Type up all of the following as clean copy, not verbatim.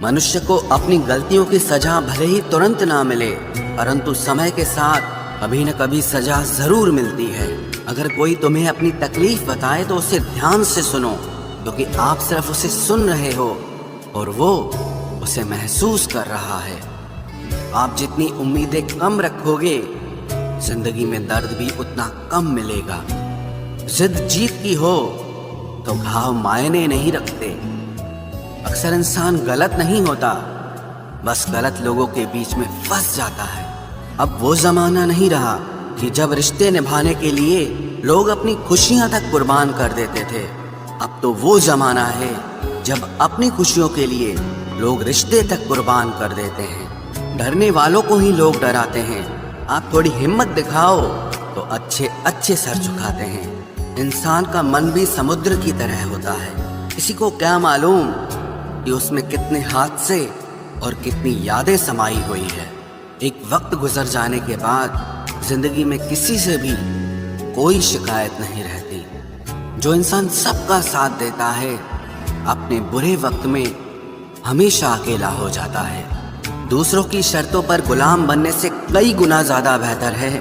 मनुष्य को अपनी गलतियों की सजा भले ही तुरंत ना मिले, परंतु समय के साथ कभी न कभी सजा जरूर मिलती है। अगर कोई तुम्हें अपनी तकलीफ बताए तो उसे ध्यान से सुनो, क्योंकि आप सिर्फ उसे सुन रहे हो और वो उसे महसूस कर रहा है। आप जितनी उम्मीदें कम रखोगे, जिंदगी में दर्द भी उतना कम मिलेगा। जिद जीत की हो तो घाव मायने नहीं रखते। अक्सर इंसान गलत नहीं होता, बस गलत लोगों के बीच में फंस जाता है। अब वो जमाना नहीं रहा कि जब रिश्ते निभाने के लिए लोग अपनी खुशियां तक कुर्बान कर देते थे। अब तो वो जमाना है जब अपनी खुशियों के लिए लोग रिश्ते तक कुर्बान कर देते हैं। डरने वालों को ही लोग डराते हैं। आप थोड़ी हिम्मत दिखाओ तो अच्छे अच्छे सर झुकाते हैं। इंसान का मन भी समुद्र की तरह होता है। किसी को क्या मालूम कि उसमें कितने हादसे और कितनी यादें समाई हुई है। एक वक्त गुजर जाने के बाद जिंदगी में किसी से भी कोई शिकायत नहीं रहती। जो इंसान सबका साथ देता है, अपने बुरे वक्त में हमेशा अकेला हो जाता है। दूसरों की शर्तों पर गुलाम बनने से कई गुना ज्यादा बेहतर है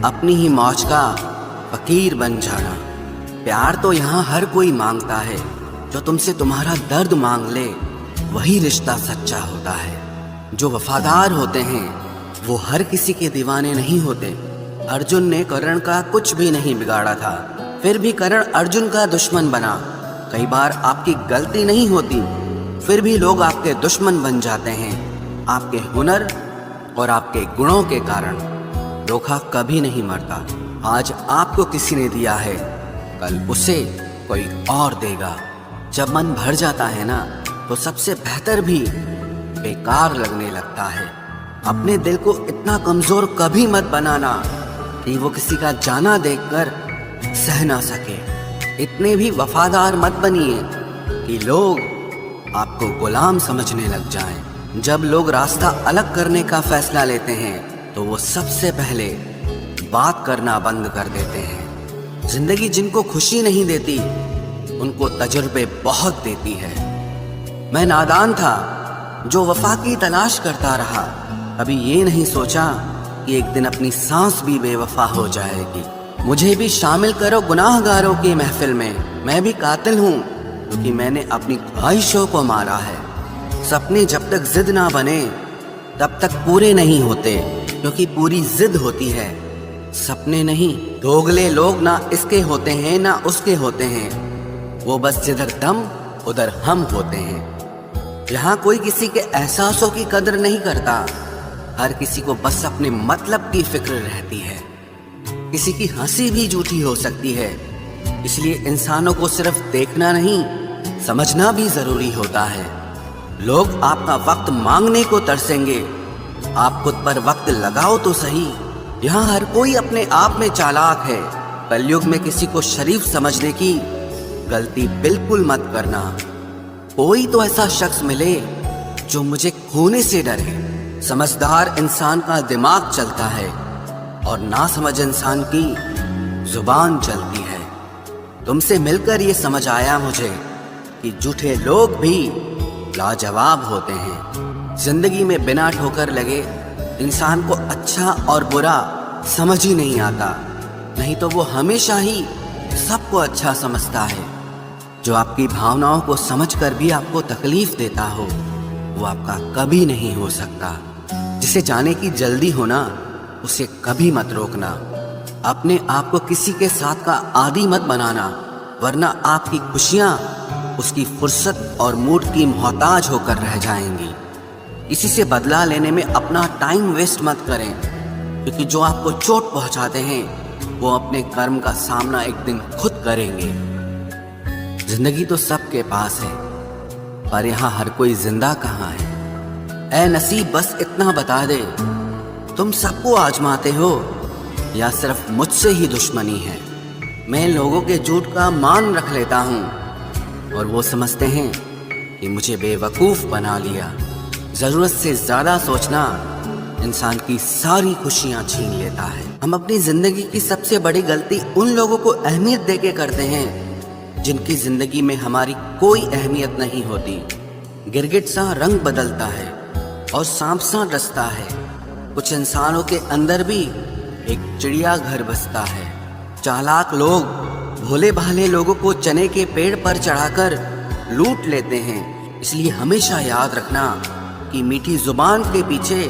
अपनी ही मौज का फकीर बन जाना। प्यार तो यहाँ हर कोई मांगता है। जो तुमसे तुम्हारा दर्द मांग ले, वही रिश्ता सच्चा होता है। जो वफादार होते हैं वो हर किसी के दीवाने नहीं होते। अर्जुन ने कर्ण का कुछ भी नहीं बिगाड़ा था, फिर भी कर्ण अर्जुन का दुश्मन बना। कई बार आपकी गलती नहीं होती, फिर भी लोग आपके दुश्मन बन जाते हैं, आपके हुनर और आपके गुणों के कारण। धोखा कभी नहीं मरता। आज आपको किसी ने दिया है, कल उसे कोई और देगा। जब मन भर जाता है ना, तो सबसे बेहतर भी बेकार लगने लगता है। अपने दिल को इतना कमजोर कभी मत बनाना कि वो किसी का जाना देखकर सह ना सके। इतने भी वफादार मत बनिए कि लोग आपको गुलाम समझने लग जाएं। जब लोग रास्ता अलग करने का फैसला लेते हैं, तो वो सबसे पहले बात करना बंद कर देते हैं। जिंदगी जिनको खुशी नहीं देती, उनको तजुर्बे बहुत देती है। मैं नादान था जो वफा की तलाश करता रहा। कभी ये नहीं सोचा कि एक दिन अपनी सांस भी बेवफा हो जाएगी। मुझे भी शामिल करो गुनाहगारों की महफिल में। मैं भी कातिल हूँ, क्योंकि मैंने अपनी ख्वाहिशों को मारा है। सपने जब तक जिद ना बने, तब तक पूरे नहीं होते, क्योंकि पूरी जिद होती है, सपने नहीं। दोगले लोग ना इसके होते हैं ना उसके होते हैं, वो बस जिधर दम उधर हम होते हैं। यहाँ कोई किसी के एहसासों की कदर नहीं करता। हर किसी को बस अपने मतलब की फिक्र रहती है। किसी की हंसी भी झूठी हो सकती है, इसलिए इंसानों को सिर्फ देखना नहीं, समझना भी जरूरी होता है। लोग आपका वक्त मांगने को तरसेंगे, आप खुद पर वक्त लगाओ तो सही। यहाँ हर कोई अपने आप में चालाक है। कलयुग में किसी को शरीफ समझने की गलती बिल्कुल मत करना। कोई तो ऐसा शख्स मिले जो मुझे खोने से डरे। समझदार इंसान का दिमाग चलता है और नासमझ इंसान की जुबान चलती है। तुमसे मिलकर ये समझ आया मुझे कि झूठे लोग भी लाजवाब होते हैं। जिंदगी में बिना ठोकर लगे इंसान को अच्छा और बुरा समझ ही नहीं आता, नहीं तो वो हमेशा ही सबको अच्छा समझता है। जो आपकी भावनाओं को समझकर भी आपको तकलीफ देता हो, वो आपका कभी नहीं हो सकता। जिसे जाने की जल्दी हो ना, उसे कभी मत रोकना। अपने आप को किसी के साथ का आदी मत बनाना, वरना आपकी खुशियां उसकी फुर्सत और मूड की मोहताज होकर रह जाएंगी। किसी से बदला लेने में अपना टाइम वेस्ट मत करें, क्योंकि जो आपको चोट पहुंचाते हैं वो अपने कर्म का सामना एक दिन खुद करेंगे। जिंदगी तो सबके पास है, पर यहाँ हर कोई जिंदा कहाँ है। ऐ नसीब बस इतना बता दे, तुम सबको आजमाते हो या सिर्फ मुझसे ही दुश्मनी है। मैं लोगों के झूठ का मान रख लेता हूँ और वो समझते हैं कि मुझे बेवकूफ बना लिया। जरूरत से ज्यादा सोचना इंसान की सारी खुशियां छीन लेता है। हम अपनी जिंदगी की सबसे बड़ी गलती उन लोगों को अहमियत देके करते हैं जिनकी जिंदगी में हमारी कोई अहमियत नहीं होती। गिरगिट सा रंग बदलता है और सांप सा डसता है। कुछ इंसानों के अंदर भी एक चिड़िया घर बसता है। चालाक लोग भोले भाले लोगों को चने के पेड़ पर चढ़ाकर लूट लेते हैं। इसलिए हमेशा याद रखना कि मीठी जुबान के पीछे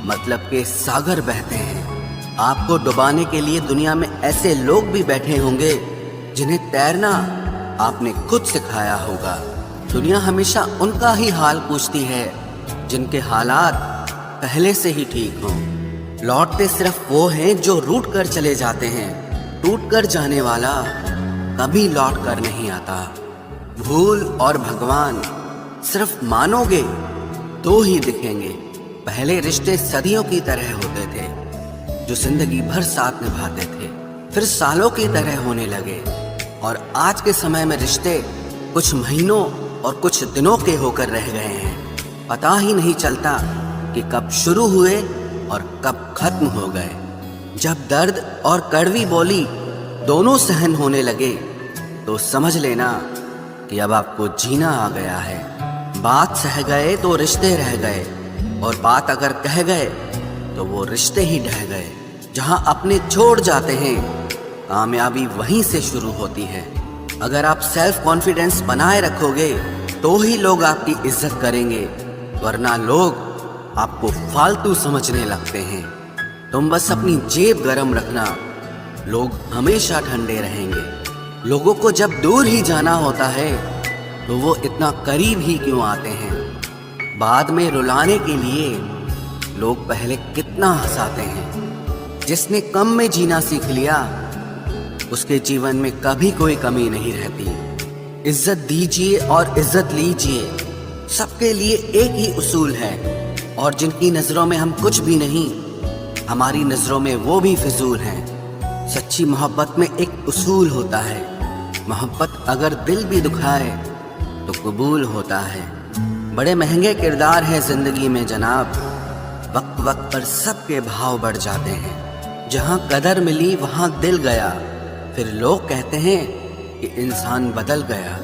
मतलब के सागर बहते हैं। आपको डुबाने के लिए दुनिया में ऐसे लोग भी बैठे होंगे जिन्हें तैरना आपने खुद सिखाया होगा। दुनिया हमेशा उनका ही हाल पूछती है जिनके हालात पहले से ही ठीक हों। लौटते सिर्फ वो हैं जो रूठ कर चले जाते हैं। टूट कर जाने वाला कभी लौट कर नहीं आता। भूल और भगवान सिर्फ मानोगे तो ही दिखेंगे। पहले रिश्ते सदियों की तरह होते थे जो जिंदगी भर साथ निभाते थे, फिर सालों की तरह होने लगे। और आज के समय में रिश्ते कुछ महीनों और कुछ दिनों के होकर रह गए हैं। पता ही नहीं चलता कि कब शुरू हुए और कब खत्म हो गए। जब दर्द और कड़वी बोली दोनों सहन होने लगे तो समझ लेना कि अब आपको जीना आ गया है। बात सह गए तो रिश्ते रह गए, और बात अगर कह गए तो वो रिश्ते ही ढह गए। जहां अपने छोड़ जाते हैं कामयाबी वहीं से शुरू होती है। अगर आप सेल्फ कॉन्फिडेंस बनाए रखोगे तो ही लोग आपकी इज्जत करेंगे, वरना लोग आपको फालतू समझने लगते हैं। तुम बस अपनी जेब गरम रखना, लोग हमेशा ठंडे रहेंगे। लोगों को जब दूर ही जाना होता है तो वो इतना करीब ही क्यों आते हैं। बाद में रुलाने के लिए लोग पहले कितना हंसाते हैं। जिसने कम में जीना सीख लिया उसके जीवन में कभी कोई कमी नहीं रहती। इज्जत दीजिए और इज्जत लीजिए, सबके लिए एक ही उसूल है। और जिनकी नजरों में हम कुछ भी नहीं, हमारी नजरों में वो भी फिजूल हैं। सच्ची मोहब्बत में एक उसूल होता है, मोहब्बत अगर दिल भी दुखाए तो कबूल होता है। बड़े महंगे किरदार हैं जिंदगी में जनाब, वक्त वक्त पर सबके भाव बढ़ जाते हैं। जहाँ कदर मिली वहाँ दिल गया, फिर लोग कहते हैं कि इंसान बदल गया।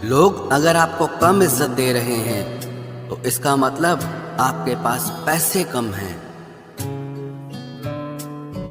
लोग अगर आपको कम इज्जत दे रहे हैं तो इसका मतलब आपके पास पैसे कम हैं।